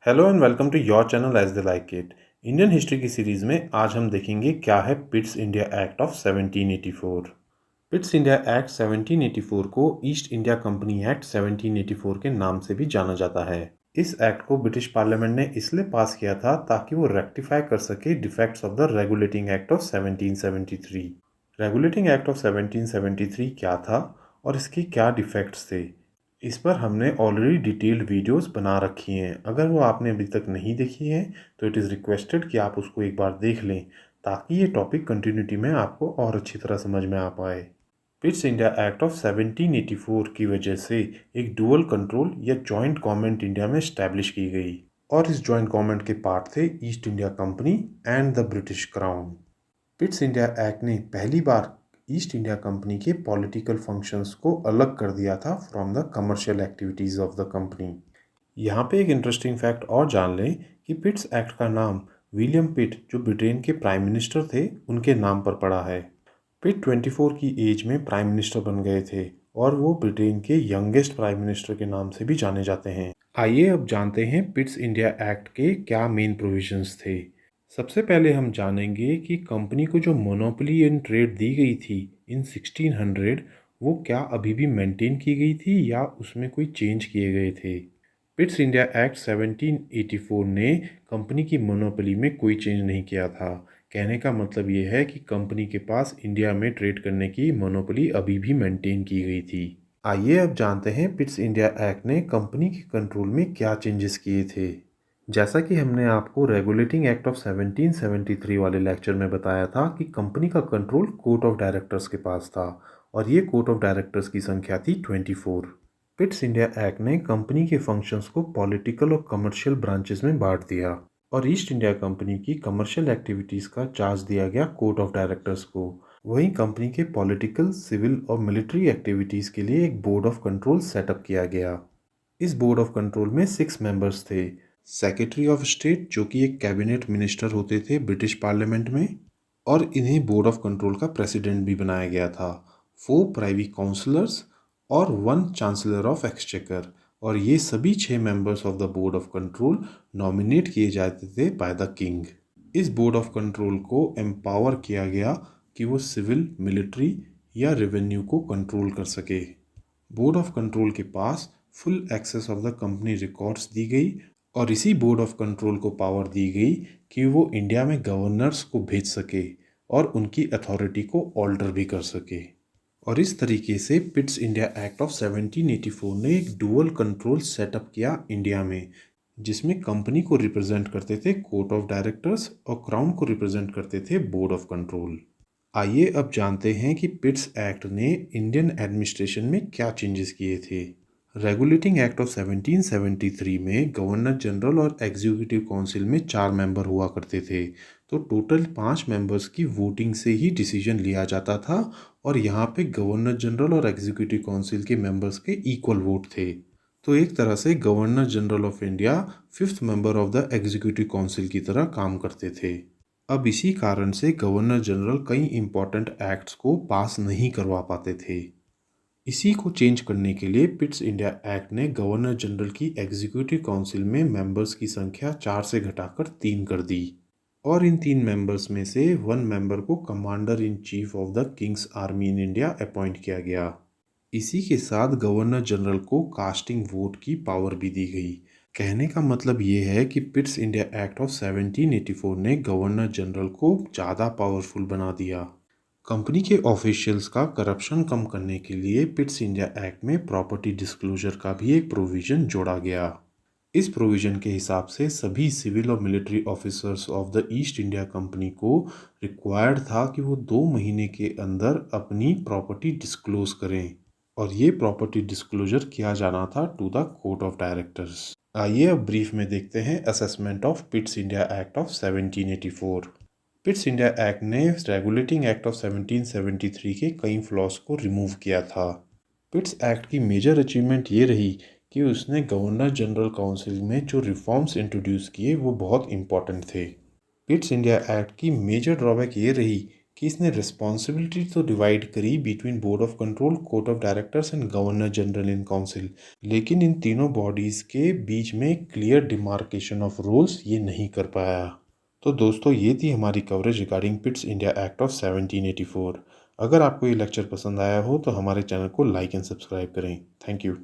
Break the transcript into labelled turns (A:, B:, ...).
A: Hello and welcome to your channel as the like it. Indian history की series में आज हम देखेंगे क्या है Pitt's India Act of 1784। Pitt's India Act 1784 को ईस्ट इंडिया कंपनी एक्ट 1784 के नाम से भी जाना जाता है। इस एक्ट को ब्रिटिश पार्लियामेंट ने इसलिए पास किया था ताकि वो रेक्टिफाई कर सके defects of the regulating act of 1773। Regulating act of 1773 क्या था और इसके क्या डिफेक्ट्स थे, इस पर हमने ऑलरेडी डिटेल्ड वीडियोस बना रखी हैं। अगर वो आपने अभी तक नहीं देखी है तो इट इज़ रिक्वेस्टेड कि आप उसको एक बार देख लें ताकि ये टॉपिक कंटिन्यूटी में आपको और अच्छी तरह समझ में आ पाए। पिट्स इंडिया एक्ट ऑफ 1784 की वजह से एक डुअल कंट्रोल या जॉइंट गवर्नमेंट इंडिया में इस्टेब्लिश की गई और इस जॉइंट गवर्नमेंट के पार्ट थे east India company and the British crown. पिट्स India Act ने पहली बार ईस्ट इंडिया कंपनी के पॉलिटिकल फंक्शंस को अलग कर दिया था from the commercial activities of the company. यहाँ पे एक इंटरेस्टिंग फैक्ट और जान लें कि पिट्स एक्ट का नाम विलियम पिट जो ब्रिटेन के प्राइम मिनिस्टर थे उनके नाम पर पड़ा है। पिट 24 की एज में प्राइम मिनिस्टर बन गए थे और वो ब्रिटेन के यंगेस्ट प्राइम मिनिस्टर के नाम से भी जाने जाते हैं। आइए अब जानते हैं पिट्स इंडिया एक्ट के क्या मेन प्रोविजंस थे। सबसे पहले हम जानेंगे कि कंपनी को जो मोनोपोली इन ट्रेड दी गई थी इन 1600 वो क्या अभी भी मेंटेन की गई थी या उसमें कोई चेंज किए गए थे। पिट्स इंडिया एक्ट 1784 ने कंपनी की मोनोपोली में कोई चेंज नहीं किया था। कहने का मतलब ये है कि कंपनी के पास इंडिया में ट्रेड करने की मोनोपोली अभी भी मेंटेन की गई थी। आइए अब जानते हैं पिट्स इंडिया एक्ट ने कंपनी के कंट्रोल में क्या चेंजेस किए थे। जैसा कि हमने आपको रेगुलेटिंग एक्ट ऑफ 1773 वाले लेक्चर में बताया था कि कंपनी का कंट्रोल कोर्ट ऑफ डायरेक्टर्स के पास था और ये कोर्ट ऑफ डायरेक्टर्स की संख्या थी 24। पिट्स इंडिया एक्ट ने कंपनी के फंक्शंस को पॉलिटिकल और कमर्शियल ब्रांचेस में बांट दिया और ईस्ट इंडिया कंपनी की कमर्शियल एक्टिविटीज़ का चार्ज दिया गया कोर्ट ऑफ डायरेक्टर्स को। वहीं कंपनी के पॉलिटिकल, सिविल और मिलिट्री एक्टिविटीज़ के लिए एक बोर्ड ऑफ कंट्रोल सेटअप किया गया। इस बोर्ड ऑफ कंट्रोल में 6 मेंबर्स थे। सेक्रेटरी ऑफ स्टेट जो कि एक कैबिनेट मिनिस्टर होते थे ब्रिटिश पार्लियामेंट में, और इन्हें बोर्ड ऑफ कंट्रोल का प्रेसिडेंट भी बनाया गया था। 4 प्राइवी काउंसलर्स और 1 चांसलर ऑफ एक्सचेकर, और ये सभी 6 members of the board of control nominate किए जाते थे बाय द किंग। इस बोर्ड ऑफ कंट्रोल को एम्पावर किया गया कि वो सिविल, मिलिट्री या रेवेन्यू को कंट्रोल कर सके। बोर्ड ऑफ कंट्रोल के पास full access of the company records दी गई और इसी बोर्ड ऑफ कंट्रोल को पावर दी गई कि वो इंडिया में गवर्नर्स को भेज सके और उनकी अथॉरिटी को ऑल्टर भी कर सके। और इस तरीके से पिट्स इंडिया एक्ट ऑफ 1784 ने एक डुअल कंट्रोल सेटअप किया इंडिया में, जिसमें कंपनी को रिप्रेजेंट करते थे कोर्ट ऑफ डायरेक्टर्स और क्राउन को रिप्रेजेंट करते थे बोर्ड ऑफ कंट्रोल। आइए अब जानते हैं कि पिट्स एक्ट ने इंडियन एडमिनिस्ट्रेशन में क्या चेंजेस किए थे। रेगुलेटिंग एक्ट ऑफ 1773 में गवर्नर जनरल और एग्जीक्यूटिव काउंसिल में 4 मेंबर हुआ करते थे, तो टोटल 5 मेंबर्स की वोटिंग से ही डिसीजन लिया जाता था और यहाँ पे गवर्नर जनरल और एग्जीक्यूटिव काउंसिल के मेंबर्स के इक्वल वोट थे। तो एक तरह से governor general of India 5th member of the executive council की तरह काम करते थे। अब इसी कारण से गवर्नर जनरल कई इंपॉर्टेंट एक्ट्स को पास नहीं करवा पाते थे। इसी को चेंज करने के लिए पिट्स इंडिया एक्ट ने गवर्नर जनरल की एग्जीक्यूटिव काउंसिल में मेंबर्स की संख्या 4 से घटाकर 3 कर दी और इन 3 मेंबर्स में से 1 मेंबर को commander in chief of the king's army in India appoint किया गया। इसी के साथ गवर्नर जनरल को कास्टिंग वोट की पावर भी दी गई। कहने का मतलब ये है कि पिट्स इंडिया एक्ट ऑफ 1784 ने गवर्नर जनरल को ज़्यादा पावरफुल बना दिया। कंपनी के ऑफिशियल्स का करप्शन कम करने के लिए पिट्स इंडिया एक्ट में प्रॉपर्टी डिस्क्लोजर का भी एक प्रोविज़न जोड़ा गया। इस प्रोविज़न के हिसाब से सभी सिविल और military officers of the east India company को रिक्वायर्ड था कि वो 2 महीने के अंदर अपनी प्रॉपर्टी डिस्क्लोज करें और ये प्रॉपर्टी डिस्क्लोजर किया जाना था to the court of directors. आइए अब ब्रीफ में देखते हैं assessment of Pitt's India Act of 1784। Pitt's India Act ने रेगुलेटिंग एक्ट ऑफ 1773 के कई फ्लॉज को रिमूव किया था। पिट्स एक्ट की मेजर अचीवमेंट ये रही कि उसने गवर्नर जनरल काउंसिल में जो रिफॉर्म्स इंट्रोड्यूस किए वो बहुत इंपॉर्टेंट थे। पिट्स इंडिया एक्ट की मेजर ड्रॉबैक ये रही कि इसने रिस्पॉन्सिबिलिटी तो डिवाइड करी between board of control, court of directors and governor general in council, लेकिन इन तीनों बॉडीज़ के बीच में क्लियर डिमार्केशन ऑफ रोल्स ये नहीं कर पाया। तो दोस्तों, ये थी हमारी coverage regarding पिट्स India Act of 1784। अगर आपको ये लेक्चर पसंद आया हो तो हमारे चैनल को लाइक एंड सब्सक्राइब करें। Thank you.